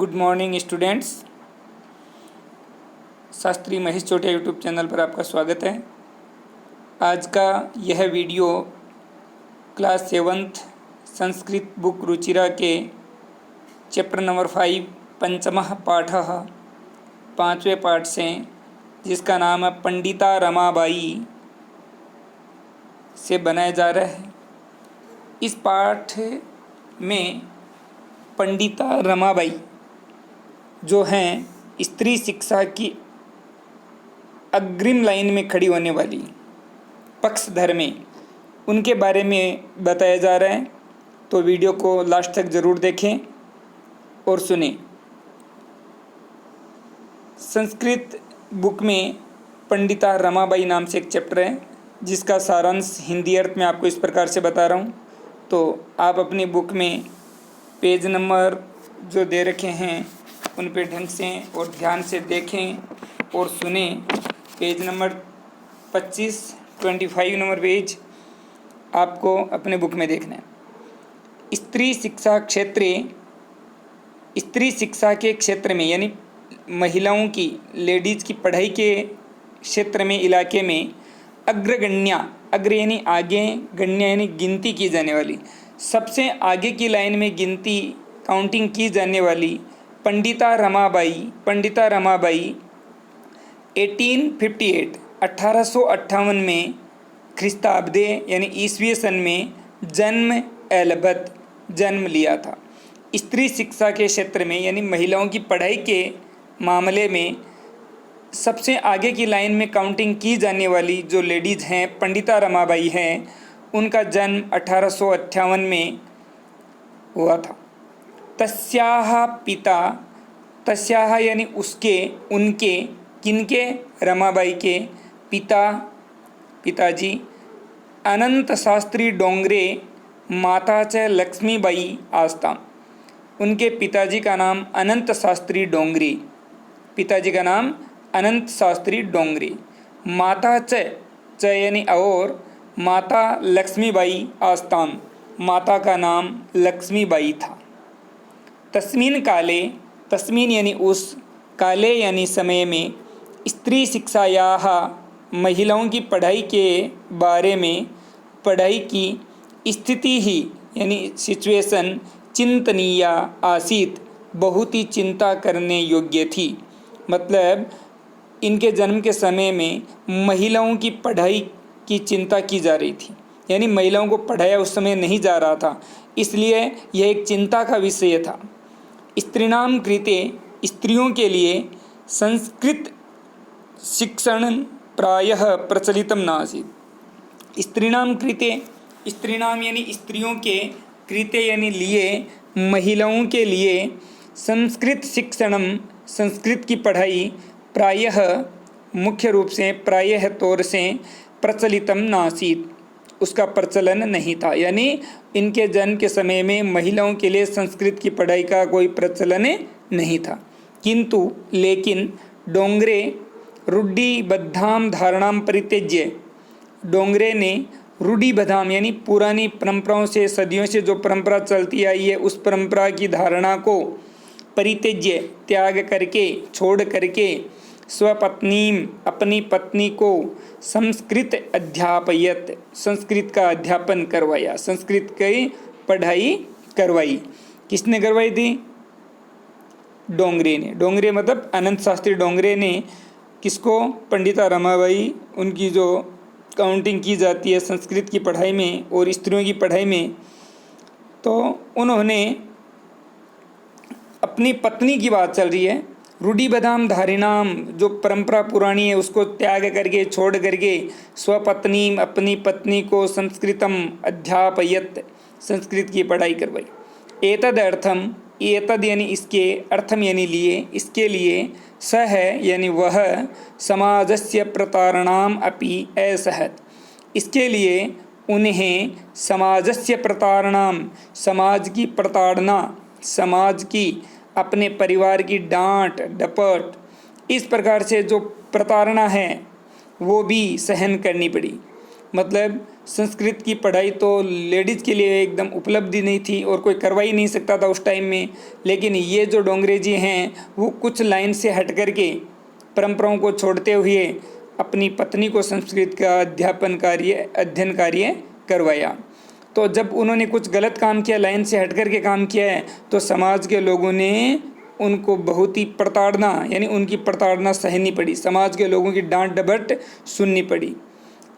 Good morning students. Shastri Mahesh Chotiya YouTube channel पर आपका स्वागत है। आज का यह video class 7th Sanskrit book Ruchira के चैप्टर नंबर 5 पंचमः पाठः 5वें पाठ से, जिसका नाम है पंडिता रमाबाई, से बनाया जा रहा है। इस पाठ में पंडिता रमाबाई जो हैं स्त्री शिक्षा की अग्रिम लाइन में खड़ी होने वाली पक्षधर में, उनके बारे में बताया जा रहा है। तो वीडियो को लास्ट तक ज़रूर देखें और सुनें। संस्कृत बुक में पंडिता रमाबाई नाम से एक चैप्टर है, जिसका सारांश हिंदी अर्थ में आपको इस प्रकार से बता रहा हूँ। तो आप अपनी बुक में पेज नंबर जो दे रखे हैं उन पे ढंग से और ध्यान से देखें और सुने। पेज नंबर 25 नंबर पेज आपको अपने बुक में देखना है। स्त्री शिक्षा के क्षेत्र में, यानी महिलाओं की, लेडीज़ की पढ़ाई के क्षेत्र में, इलाके में अग्रगण्या, अग्र यानी आगे, गण्या यानी गिनती की जाने वाली, सबसे आगे की लाइन में गिनती, काउंटिंग की जाने वाली पंडिता रमाबाई 1858 में ख्रिस्ताब्दे यानी ईसवी सन में जन्म लिया था। स्त्री शिक्षा के क्षेत्र में, यानी महिलाओं की पढ़ाई के मामले में सबसे आगे की लाइन में काउंटिंग की जाने वाली जो लेडीज़ हैं, पंडिता रमाबाई हैं, उनका जन्म 1858 में हुआ था। तस्याह यानी उसके, उनके, किनके, रमाबाई के पिताजी अनंत शास्त्री डोंगरे, माता च लक्ष्मीबाई आस्ता। उनके पिताजी का नाम अनंत शास्त्री डोंगरे, माता च यानी और, माता लक्ष्मीबाई आस्ताम, माता का नाम लक्ष्मीबाई था। तस्मिन यानी उस, काले यानी समय में, स्त्री शिक्षायाः महिलाओं की पढ़ाई के बारे में, पढ़ाई की स्थिति ही यानी सिचुएशन चिंतनीया आसीत, बहुत ही चिंता करने योग्य थी। मतलब इनके जन्म के समय में महिलाओं की पढ़ाई की चिंता की जा रही थी, यानी महिलाओं को पढ़ाया उस समय नहीं जा रहा था, इसलिए यह एक चिंता का विषय था। स्त्रीणाम कृते, स्त्रियों के लिए संस्कृत शिक्षण प्रायः प्रचलितम नासीत्। स्त्रीणाम कृते, स्त्रीणाम यानी स्त्रियों के, कृते यानी लिए, महिलाओं के लिए संस्कृत शिक्षणम, संस्कृत की पढ़ाई, प्रायः मुख्य रूप से, प्रायः तौर से, प्रचलितम नासीत्, उसका प्रचलन नहीं था। यानी इनके जन्म के समय में महिलाओं के लिए संस्कृत की पढ़ाई का कोई प्रचलन नहीं था। किंतु लेकिन डोंगरे रूढ़िबद्धाम धारणाम परित्यज्य, डोंगरे ने रूढ़िबद्धाम यानी पुरानी परंपराओं से, सदियों से जो परंपरा चलती आई है, उस परंपरा की धारणा को परित्यज्य, त्याग करके, छोड़ करके, स्वपत्नीम, अपनी पत्नी को संस्कृत अध्यापयत, संस्कृत का अध्यापन करवाया, संस्कृत की पढ़ाई करवाई। किसने करवाई थी? डोंगरे ने। डोंगरे मतलब अनंत शास्त्री डोंगरे ने किसको? पंडिता रमाबाई, उनकी जो काउंटिंग की जाती है संस्कृत की पढ़ाई में और स्त्रियों की पढ़ाई में, तो उन्होंने अपनी पत्नी की बात चल रही है, रूढ़िबद्धाम धारिणाम, जो परंपरा पुरानी है उसको त्याग करके, छोड़ करके, स्वपत्नी, अपनी पत्नी को संस्कृतम अध्यापयत, संस्कृत की पढ़ाई करवाई। एतद अर्थम, एतद यानी इसके, अर्थम यानी लिए, इसके लिए, सह यानी वह, समाजस्य प्रतारणाम अपि असहत, इसके लिए उन्हें समाजस्य प्रतारणाम, समाज की प्रताड़ना, समाज की, अपने परिवार की डांट डपट, इस प्रकार से जो प्रताड़ना है वो भी सहन करनी पड़ी। मतलब संस्कृत की पढ़ाई तो लेडीज़ के लिए एकदम उपलब्धि नहीं थी और कोई करवा ही नहीं सकता था उस टाइम में। लेकिन ये जो डोंगरे जी हैं वो कुछ लाइन से हट कर के परंपराओं को छोड़ते हुए अपनी पत्नी को संस्कृत का अध्ययन कार्य करवाया। तो जब उन्होंने कुछ गलत काम किया, लाइन से हट कर के काम किया है, तो समाज के लोगों ने उनको बहुत ही प्रताड़ना यानी उनकी प्रताड़ना सहनी पड़ी, समाज के लोगों की डांट डपट सुननी पड़ी।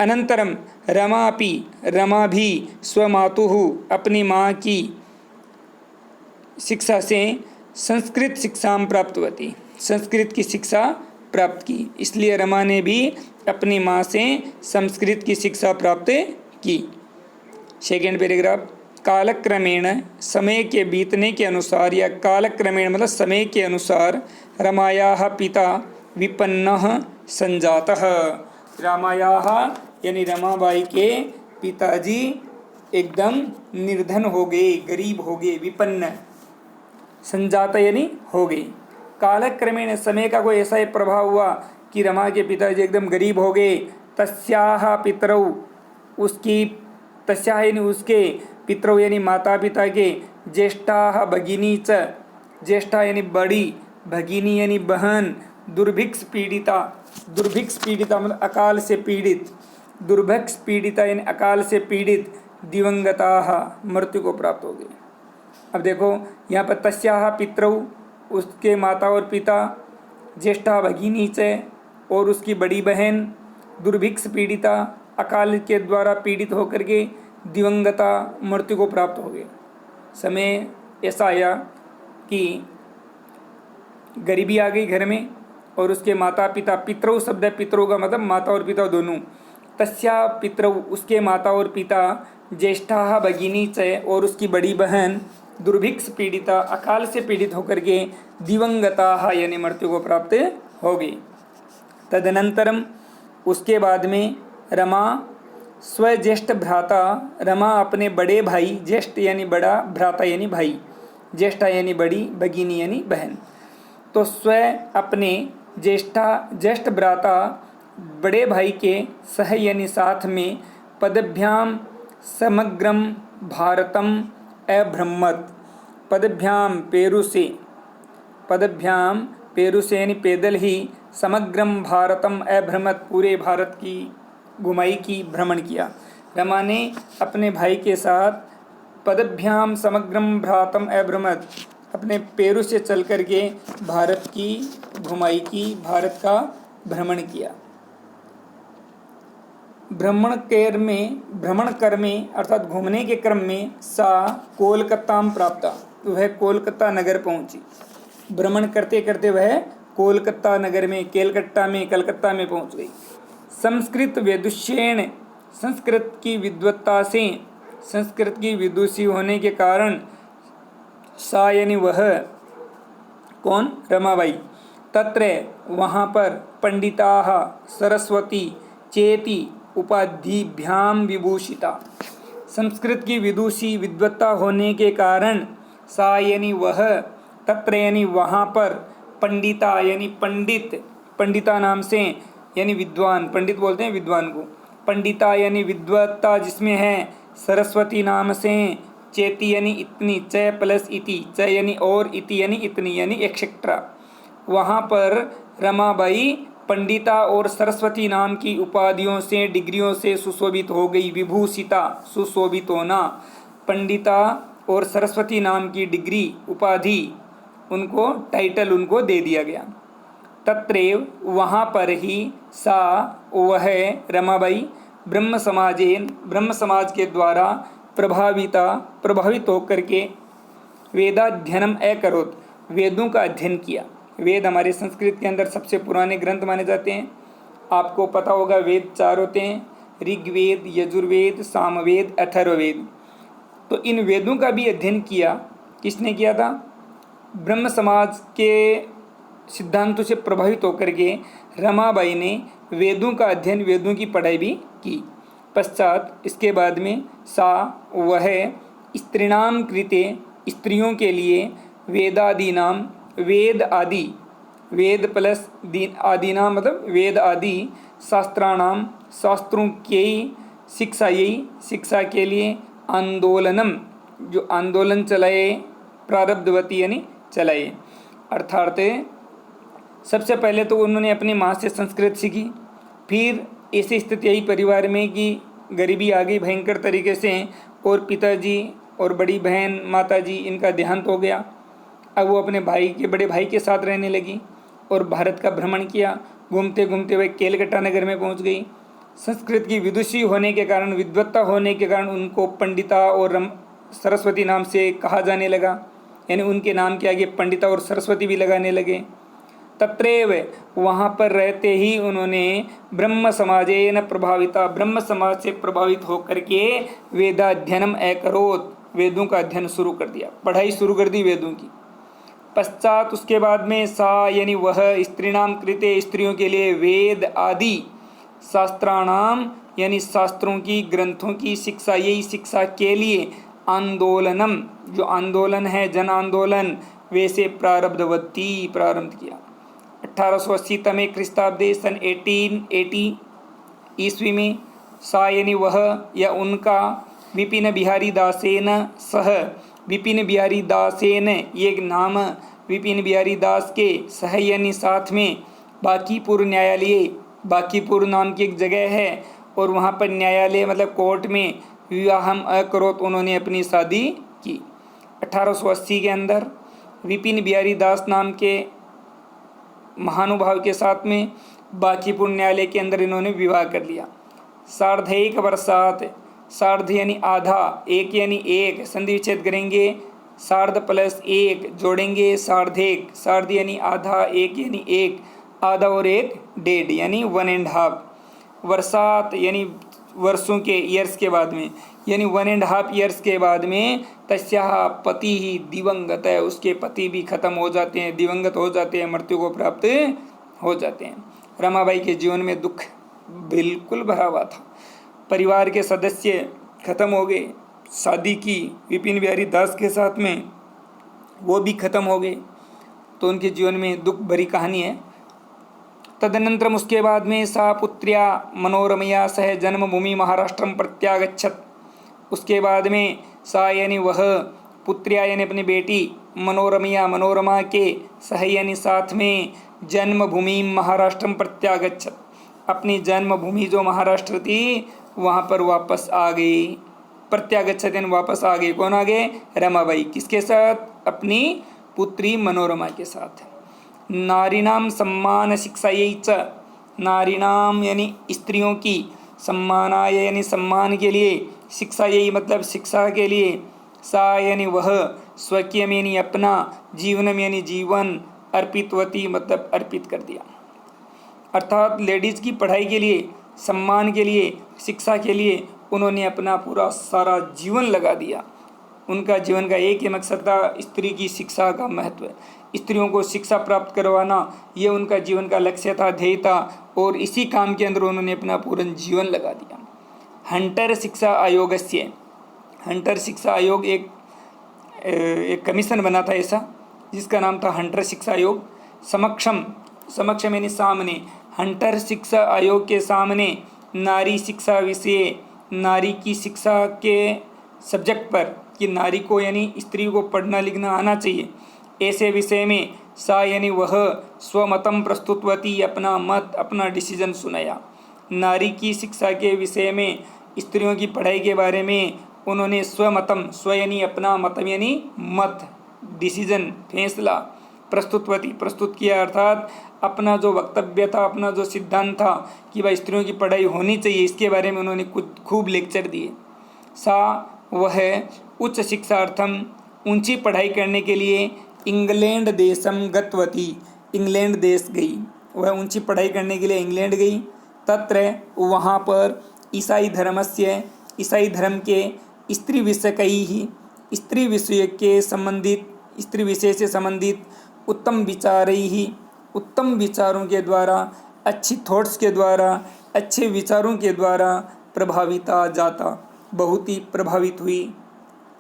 अनंतरम रमा भी स्वमातुः अपनी माँ की शिक्षा से संस्कृत शिक्षा प्राप्तवती, संस्कृत की शिक्षा प्राप्त की। इसलिए रमा ने भी अपनी माँ से संस्कृत की शिक्षा प्राप्त की। सेकेंड पैराग्राफ, कालक्रमेण समय के बीतने के अनुसार या कालक्रमेण मतलब समय के अनुसार रमायाः पिता विपन्नः संजातः, रामायाः यानी रमाबाई के पिताजी एकदम निर्धन हो गए, गरीब हो गए, विपन्न, संजात यानी हो गए। कालक्रमेण समय का कोई ऐसा ही प्रभाव हुआ कि रमा के पिताजी एकदम गरीब हो गए। तस्याः पितरौ उसकी, तस्याः यानी उसके, पितरौ यानी माता पिता के, ज्येष्ठाः भगिनी च, ज्येष्ठा यानी बड़ी, भगिनी यानी बहन, दुर्भिक्ष पीड़िता, दुर्भिक्ष पीड़िता मतलब अकाल से पीड़ित, दुर्भिक्ष पीड़िता यानी अकाल से पीड़ित, दिवंगताः मृत्यु को प्राप्त हो गई। अब देखो यहाँ पर तस्याः पितरौ उसके माता और पिता, ज्येष्ठा भगिनी च और उसकी बड़ी बहन, दुर्भिक्ष पीड़िता अकाल के द्वारा पीड़ित होकर के, दिवंगता मृत्यु को प्राप्त हो गए। समय ऐसा आया कि गरीबी आ गई घर में और उसके माता पिता, पितरौ शब्द है, पितरौ का मतलब माता और पिता दोनों, तस्या पितरौ उसके माता और पिता, ज्येष्ठा भगिनी च और उसकी बड़ी बहन, दुर्भिक्ष पीड़िता अकाल से पीड़ित होकर के, दिवंगता यानी मृत्यु को प्राप्त हो गई। तदनंतरम उसके बाद में रमा स्वज्येष्ठ भ्राता, रमा अपने बड़े भाई, ज्येष्ठ यानी बड़ा, भ्राता यानी भाई, ज्येष्ठा यानी बड़ी, भगिनी यानी बहन, तो स्व अपने ज्येष्ठ भ्राता बड़े भाई के सह यानी साथ में, पदभ्याम समग्रम भारतम अभ्रमत, पदभ्याम पेरु से, पदभ्याम पेरु से यानी पैदल ही, समग्रम भारतम अभ्रमत पूरे भारत की घुमाई की, भ्रमण किया। रमा ने अपने भाई के साथ पदभ्याम समग्रम भ्रातम अभ्रमत अपने पैरों से चल करके भारत की घुमाई की, भारत का भ्रमण किया। भ्रमण कर में अर्थात घूमने के क्रम में सा कोलकाता प्राप्त, वह कोलकाता नगर पहुंची। भ्रमण करते करते वह कोलकाता नगर में, कलकत्ता में पहुंच गई। संस्कृत विदुषेण संस्कृत की विद्वत्ता से, संस्कृत की विदुषी होने के कारण, सा यानी वह, कौन, रमाबाई, तत्र वहाँ पर, पंडिताः सरस्वती चेति उपाधिभ्याम विभूषिता, संस्कृत की विदुषी विद्वत्ता होने के कारण, सा यानी वह, तत्र यानी वहाँ पर, पंडिता यानी पंडित, पंडिता नाम से यानी विद्वान, पंडित बोलते हैं विद्वान को, पंडिता यानी विद्वत्ता जिसमें है, सरस्वती नाम से, चेति यानी इतनी, च प्लस इति, च यानी और, इति यानी इतनी यानी एक्सेट्रा, वहाँ पर रमाबाई पंडिता और सरस्वती नाम की उपाधियों से, डिग्रियों से सुशोभित हो गई। विभूषिता सुशोभित होना, पंडिता और सरस्वती नाम की डिग्री, उपाधि, उनको टाइटल उनको दे दिया गया। तत्रेव वहाँ पर ही, सा वह रमाबाई, ब्रह्म समाज के द्वारा प्रभावित होकर के, वेदाध्ययनम अकरोत् वेदों का अध्ययन किया। वेद हमारे संस्कृत के अंदर सबसे पुराने ग्रंथ माने जाते हैं। आपको पता होगा वेद 4 होते हैं, ऋग्वेद, यजुर्वेद, सामवेद, अथर्ववेद। तो इन वेदों का भी अध्ययन किया। किसने किया था? ब्रह्म समाज के सिद्धांतों से प्रभावित होकर के रमाबाई ने वेदों का अध्ययन, वेदों की पढ़ाई भी की। पश्चात इसके बाद में सा वह स्त्रीणाम कृते स्त्रियों के लिए वेदादीनाम, वेद आदि, वेद प्लस आदि नाम मतलब वेद आदि, शास्त्राणाम शास्त्रों के शिक्षा यही शिक्षा के लिए आंदोलनम जो आंदोलन चलाए, प्रारब्धवती यानी चलाए। अर्थात सबसे पहले तो उन्होंने अपनी माँ से संस्कृत सीखी, फिर ऐसी स्थिति आई परिवार में कि गरीबी आ गई भयंकर तरीके से, और पिताजी और बड़ी बहन माताजी इनका देहांत हो गया। अब वो अपने भाई के बड़े भाई के साथ रहने लगी और भारत का भ्रमण किया। घूमते घूमते वे केलकटा नगर में पहुंच गई। संस्कृत की विदुषी होने के कारण, विद्वत्ता होने के कारण उनको पंडिता और सरस्वती नाम से कहा जाने लगा, यानी उनके नाम के आगे पंडिता और सरस्वती भी लगाने लगे। तत्रैव वहाँ पर रहते ही उन्होंने ब्रह्म समाजेन प्रभाविता, ब्रह्म समाज से प्रभावित होकर के वेदाध्ययनम अकरोत्, वेदों का अध्ययन शुरू कर दिया, पढ़ाई शुरू कर दी वेदों की। पश्चात उसके बाद में सा यानी वह स्त्रीणाम कृते, स्त्रियों के लिए वेद आदि शास्त्राणाम यानी शास्त्रों की ग्रंथों की शिक्षा, यही शिक्षा के लिए आंदोलनम जो आंदोलन है जन आंदोलन वैसे प्रारब्धवती प्रारंभ किया। 1880 तमे ख्रीस्ताब्दे सन 1880 ईस्वी में सा यानी वह या उनका विपिन बिहारी दासेन सह, विपिन बिहारी दासेन ये नाम विपिन बिहारी दास के सह यानी साथ में बांकीपुर न्यायालय, बांकीपुर नाम की एक जगह है और वहाँ पर न्यायालय मतलब कोर्ट में विवाहम अकरोत, उन्होंने अपनी शादी की। 1880 के अंदर विपिन बिहारी दास नाम के महानुभाव के साथ में बांकीपुर न्यायालय के अंदर इन्होंने विवाह कर लिया। सार्धैक वर्षात, सार्ध यानी आधा, एक यानी एक, संधि विच्छेद करेंगे, सार्ध प्लस एक जोड़ेंगे सार्धेक, सार्ध यानी आधा, एक यानी एक, आधा और एक डेढ़ यानी 1.5, वर्षात यानी वर्षों के, ईयर्स के बाद में, यानी 1.5 ईयर्स के बाद में तस्याः पति ही दिवंगत है, उसके पति भी खत्म हो जाते हैं, दिवंगत हो जाते हैं, मृत्यु को प्राप्त हो जाते हैं। रमाबाई के जीवन में दुख बिल्कुल भरा हुआ था, परिवार के सदस्य खत्म हो गए, शादी की विपिन बिहारी दास के साथ में वो भी खत्म हो गए, तो उनके जीवन में दुख भरी कहानी है। तदनंतरम उसके बाद में सा पुत्र्या मनोरमया सह जन्मभूमि महाराष्ट्रम प्रत्यागच्छत, उसके बाद में सा यानी वह, पुत्र्या यानी अपनी बेटी, मनोरमया मनोरमा के, सह यानी साथ में, जन्मभूमि महाराष्ट्रम प्रत्यागच्छत, अपनी जन्मभूमि जो महाराष्ट्र थी वहाँ पर वापस आ गई। प्रत्यागच्छत यानी वापस आ गई, कौन आ गए? रमाबाई, किसके साथ? अपनी पुत्री मनोरमा के साथ। नारीणाम सम्मान शिक्षायै च, नारीणाम यानी स्त्रियों की, सम्मानाय यानी सम्मान के लिए, शिक्षा यही मतलब शिक्षा के लिए, सा यानी वह, स्वकीयम यानी अपना, जीवनम यानी जीवन, अर्पितवती मतलब अर्पित कर दिया। अर्थात लेडीज की पढ़ाई के लिए, सम्मान के लिए, शिक्षा के लिए उन्होंने अपना पूरा सारा जीवन लगा दिया। उनका जीवन का एक ही मकसद था, स्त्री की शिक्षा का महत्व, स्त्रियों को शिक्षा प्राप्त करवाना, ये उनका जीवन का लक्ष्य था, ध्येय था, और इसी काम के अंदर उन्होंने अपना पूरा जीवन लगा दिया। हंटर शिक्षा आयोग से, हंटर शिक्षा आयोग एक कमीशन बना था ऐसा, जिसका नाम था हंटर शिक्षा आयोग। समक्षम, समक्षम यानी सामने, हंटर शिक्षा आयोग के सामने नारी शिक्षा विषय, नारी की शिक्षा के सब्जेक्ट पर, कि नारी को यानी स्त्री को पढ़ना लिखना आना चाहिए, ऐसे विषय में सा यानी वह स्वमतम प्रस्तुतवती, अपना मत अपना डिसीजन सुनाया। नारी की शिक्षा के विषय में, स्त्रियों की पढ़ाई के बारे में उन्होंने स्वमतम, स्व यानी अपना, मतम यानी मत, डिसीजन फैसला, प्रस्तुतवती प्रस्तुत किया, अर्थात अपना जो वक्तव्य था, अपना जो सिद्धांत था कि भाई स्त्रियों की पढ़ाई होनी चाहिए, इसके बारे में उन्होंने कुछ खूब लेक्चर दिए। सा वह उच्च शिक्षार्थम, ऊंची पढ़ाई करने के लिए इंग्लैंड देशम गतवती, इंग्लैंड देश गई, वह ऊंची पढ़ाई करने के लिए इंग्लैंड गई। तत्र वहाँ पर ईसाई धर्मस्य, ईसाई धर्म के स्त्री विषयकैः ही, स्त्री विषय के संबंधित, स्त्री विषय से संबंधित उत्तम विचारैः, उत्तम विचारों के द्वारा, अच्छी थॉट्स के द्वारा, अच्छे विचारों के द्वारा प्रभाविता जाता, बहुत ही प्रभावित हुई।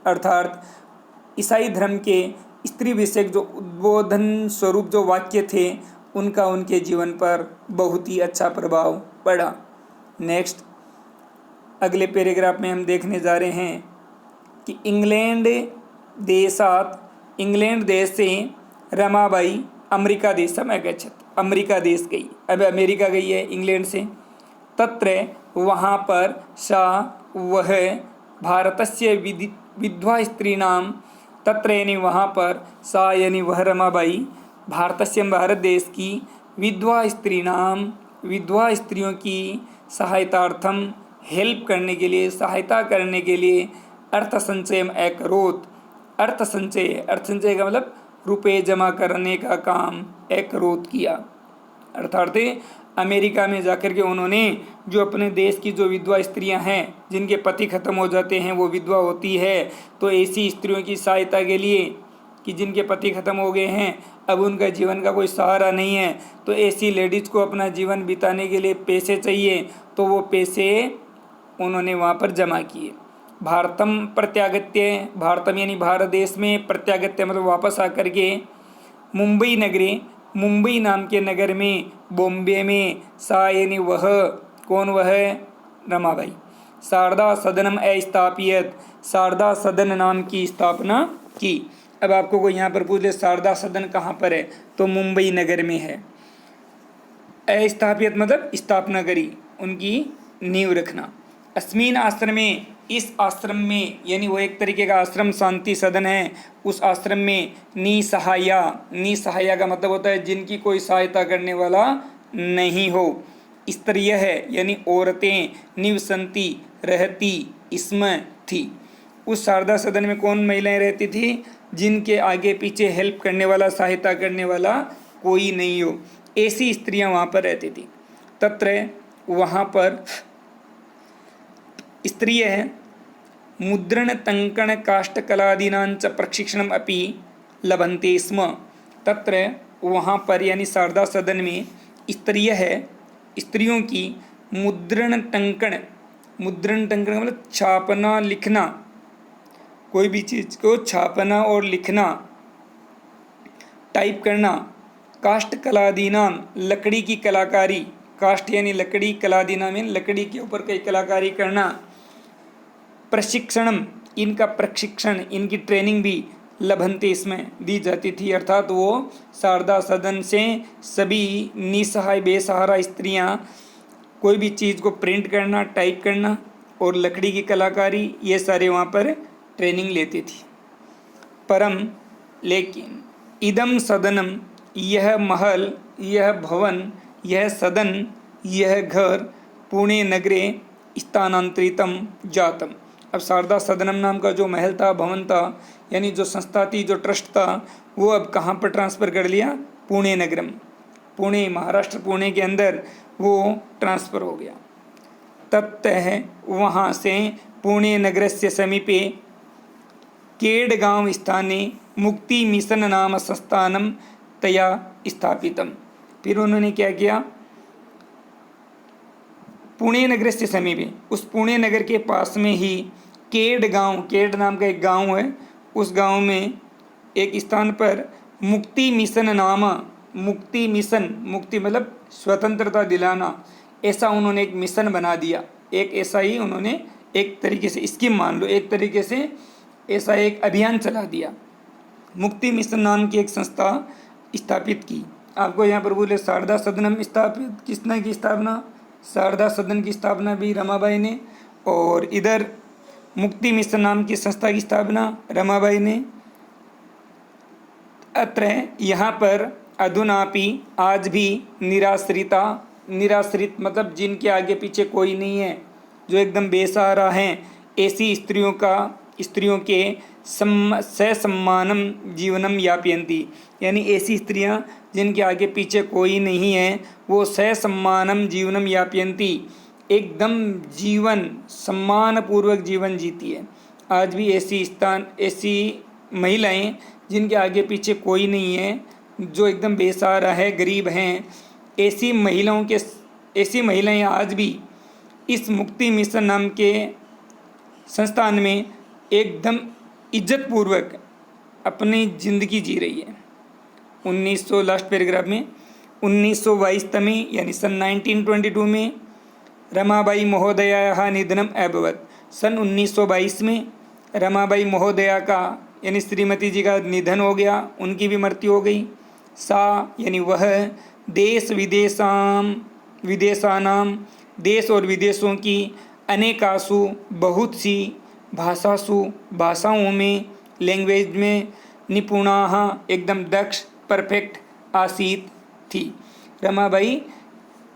अर्थात ईसाई धर्म के स्त्री विषयक जो उद्बोधन स्वरूप जो वाक्य थे, उनका उनके जीवन पर बहुत ही अच्छा प्रभाव पड़ा। नेक्स्ट, अगले पैराग्राफ में हम देखने जा रहे हैं कि इंग्लैंड देश से रमाबाई अमेरिका देशम अगच्छत्, अमेरिका देश गई, अब अमेरिका गई है इंग्लैंड से। तत्र वहाँ पर सा वह भारतस्य विधवा स्त्रीणां, तत्र यानी वहाँ पर सा यानी वह रमाबाई भारतस्य भारत देश की विधवा स्त्रियों की सहायतार्थम, हेल्प करने के लिए, सहायता करने के लिए अर्थ संचय अकरोत्। अर्थ संचय का मतलब रुपए जमा करने का काम अकरोत् किया, अर्थात अमेरिका में जाकर के उन्होंने जो अपने देश की जो विधवा स्त्रियां हैं जिनके पति खत्म हो जाते हैं, वो विधवा होती है, तो ऐसी स्त्रियों की सहायता के लिए कि जिनके पति खत्म हो गए हैं, अब उनका जीवन का कोई सहारा नहीं है, तो ऐसी लेडीज़ को अपना जीवन बिताने के लिए पैसे चाहिए, तो वो पैसे उन्होंने वहाँ पर जमा किए। भारतम प्रत्यागत्य, भारतम यानी भारत देश में, प्रत्यागत्य मतलब वापस आकर के, मुंबई नगरे, मुंबई नाम के नगर में, बॉम्बे में, सा यानी वह, कौन वह, रमाबाई, शारदा सदनम अस्थापियत, शारदा सदन नाम की स्थापना की। अब आपको कोई यहाँ पर पूछ ले शारदा सदन कहाँ पर है, तो मुंबई नगर में है। अस्थापियत मतलब स्थापना करी, उनकी नींव रखना। अस्मिन आश्रमे, इस आश्रम में, यानी वो एक तरीके का आश्रम शांति सदन है, उस आश्रम में निसहाया, निसहाया का मतलब होता है जिनकी कोई सहायता करने वाला नहीं हो, स्त्रिय है यानी औरतें, निवसंती रहती, इसमें थी। उस शारदा सदन में कौन महिलाएं रहती थी, जिनके आगे पीछे हेल्प करने वाला, सहायता करने वाला कोई नहीं हो, ऐसी स्त्रियां वहाँ पर रहती थी। तत्र वहाँ पर स्त्रिय मुद्रण टंकण काष्ठकलादीनांच प्रशिक्षणम अपि लभन्ते स्म। तत्र वहाँ पर यानी शारदा सदन में स्त्रिय है, स्त्रियों की मुद्रण टंकण, मुद्रण टंकण मतलब छापना लिखना, कोई भी चीज़ को छापना और लिखना, टाइप करना, काष्ठ कलादीनाम लकड़ी की कलाकारी, काष्ठ यानी लकड़ी, कलादीनाम यानी लकड़ी के ऊपर कई कलाकारी करना, प्रशिक्षणम इनका प्रशिक्षण, इनकी ट्रेनिंग भी लभंते इसमें दी जाती थी, अर्थात वो शारदा सदन से सभी निसहाय बेसहारा स्त्रियां कोई भी चीज़ को प्रिंट करना, टाइप करना और लकड़ी की कलाकारी, ये सारे वहाँ पर ट्रेनिंग लेती थी। परम लेकिन इदम सदनम, यह महल, यह भवन, यह सदन, यह घर पुणे नगरे स्थानांतरितम जातम। अब शारदा सदनम नाम का जो महल था, भवन था, यानी जो संस्था थी, जो ट्रस्ट था, वो अब कहाँ पर ट्रांसफ़र कर लिया, पुणे नगरम, पुणे महाराष्ट्र, पुणे के अंदर वो ट्रांसफ़र हो गया। ततः वहाँ से पुणे नगरस्य समीपे केडगांव स्थाने मुक्ति मिशन नाम संस्थानम तया स्थापितम। फिर उन्होंने क्या किया, पुणे नगर से समीपे, उस पुणे नगर के पास में ही केडगांव, केड नाम का एक गांव है, उस गांव में एक स्थान पर मुक्ति मिशन नाम, मुक्ति मिशन, मुक्ति मतलब स्वतंत्रता दिलाना, ऐसा उन्होंने एक मिशन बना दिया, एक ऐसा ही उन्होंने एक तरीके से स्कीम मान लो, एक तरीके से ऐसा एक अभियान चला दिया। मुक्ति मिशन नाम की एक संस्था स्थापित की। आपको यहाँ पर बोले शारदा सदनम स्थापित किसने की स्थापना, शारदा सदन की स्थापना भी रमाबाई ने, और इधर मुक्ति मिशन नाम की संस्था की स्थापना रमाबाई ने। अत्र यहाँ पर अधुनापि आज भी निराश्रिता, निराश्रित मतलब जिनके आगे पीछे कोई नहीं है, जो एकदम बेसहारा हैं, ऐसी स्त्रियों के ससम्मानम जीवनम यापयन्ति, यानी ऐसी स्त्रियां जिनके आगे पीछे कोई नहीं है, वो ससम्मानम जीवनम यापयन्ति, एकदम जीवन सम्मानपूर्वक जीवन जीती है। आज भी ऐसी महिलाएं जिनके आगे पीछे कोई नहीं है, जो एकदम बेसहारा है, गरीब हैं, ऐसी महिलाएं आज भी इस मुक्ति मिशन नाम के संस्थान में एकदम इज्जतपूर्वक अपनी ज़िंदगी जी रही है। 1900 लास्ट पैराग्राफ में 1922 में यानी सन 1922 में रमाबाई महोदयायाः निधनम अभवत्। सन 1922 में रमाबाई महोदया का यानी श्रीमती जी का निधन हो गया, उनकी भी मृत्यु हो गई। सा यानी वह विदेशानाम देश और विदेशों की अनेकासु बहुत सी भाषाओं में लैंग्वेज में निपुणाः एकदम दक्ष परफेक्ट आसीत थी। रमाबाई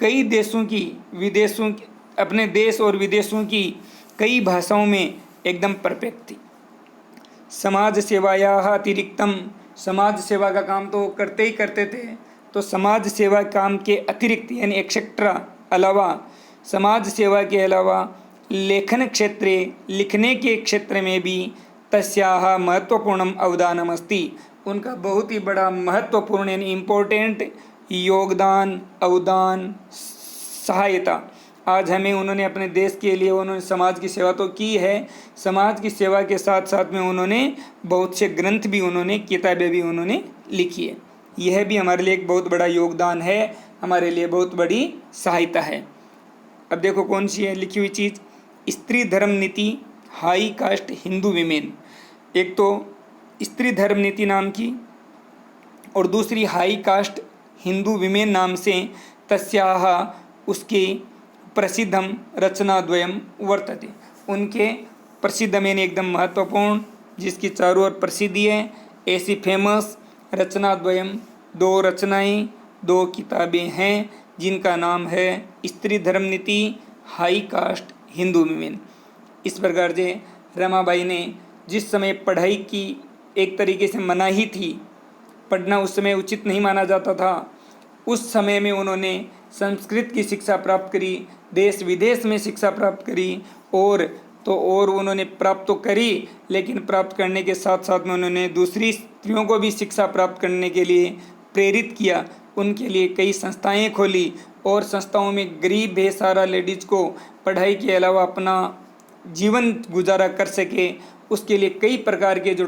कई देशों की अपने देश और विदेशों की कई भाषाओं में एकदम परफेक्ट थी। समाज सेवायाः अतिरिक्तम, समाज सेवा का काम तो करते ही करते थे, तो समाज सेवा काम के अतिरिक्त यानी एक्सेट्रा अलावा, समाज सेवा के अलावा लेखन क्षेत्रे लिखने के क्षेत्र में भी तस्याः महत्वपूर्णम अवदानम अस्ति, उनका बहुत ही बड़ा महत्वपूर्ण यानी इम्पोर्टेंट योगदान अवदान सहायता। आज हमें उन्होंने अपने देश के लिए उन्होंने समाज की सेवा तो की है, समाज की सेवा के साथ साथ में उन्होंने बहुत से ग्रंथ भी उन्होंने किताबें भी उन्होंने लिखी है। यह भी हमारे लिए एक बहुत बड़ा योगदान है, हमारे लिए बहुत बड़ी सहायता है। अब देखो कौन सी है लिखी हुई चीज़, स्त्री धर्म नीति हाई कास्ट हिंदू विमेन। एक तो स्त्री धर्म नीति नाम की और दूसरी हाई कास्ट हिंदू विमेन नाम से तस्याः उसके प्रसिद्धम रचनाद्वयम वर्तते, उनके प्रसिद्ध यानी एकदम महत्वपूर्ण जिसकी चारों ओर प्रसिद्धि है, ऐसी फेमस रचनाद्वयम दो रचनाएं दो किताबें हैं जिनका नाम है स्त्री धर्म नीति हाई कास्ट हिंदू विमेन। इस प्रकार से रमाबाई ने जिस समय पढ़ाई की एक तरीके से मनाही थी, पढ़ना उस समय उचित नहीं माना जाता था, उस समय में उन्होंने संस्कृत की शिक्षा प्राप्त करी, देश विदेश में शिक्षा प्राप्त करी और उन्होंने प्राप्त तो करी, लेकिन प्राप्त करने के साथ साथ में उन्होंने दूसरी स्त्रियों को भी शिक्षा प्राप्त करने के लिए प्रेरित किया। उनके लिए कई संस्थाएं खोली और संस्थाओं में गरीब बेसहारा लेडीज़ को पढ़ाई के अलावा अपना जीवन गुजारा कर सके, उसके लिए कई प्रकार के जो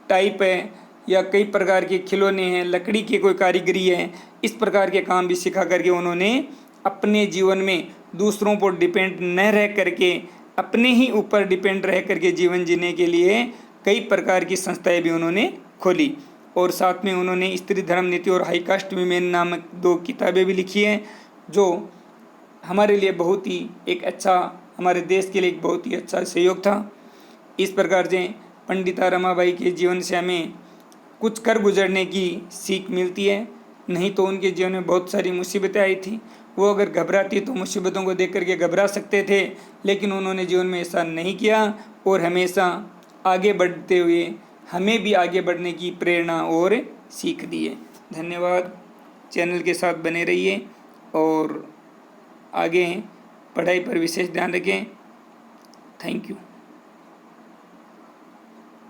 टाइप है या कई प्रकार के खिलौने हैं, लकड़ी की कोई कारीगरी है, इस प्रकार के काम भी सिखा करके उन्होंने अपने जीवन में दूसरों पर डिपेंड न रह करके अपने ही ऊपर डिपेंड रह करके जीवन जीने के लिए कई प्रकार की संस्थाएं भी उन्होंने खोली। और साथ में उन्होंने स्त्री धर्म नीति और हाई कास्ट विमेन नामक दो किताबें भी लिखी हैं, जो हमारे लिए बहुत ही एक अच्छा, हमारे देश के लिए एक बहुत ही अच्छा सहयोग था। इस प्रकार से पंडिता रमाबाई के जीवन से हमें कुछ कर गुजरने की सीख मिलती है, नहीं तो उनके जीवन में बहुत सारी मुसीबतें आई थी। वो अगर घबराती तो मुसीबतों को देख करके घबरा सकते थे, लेकिन उन्होंने जीवन में ऐसा नहीं किया और हमेशा आगे बढ़ते हुए हमें भी आगे बढ़ने की प्रेरणा और सीख दी है। धन्यवाद। चैनल के साथ बने रहिए और आगे पढ़ाई पर विशेष ध्यान रखें। Thank you.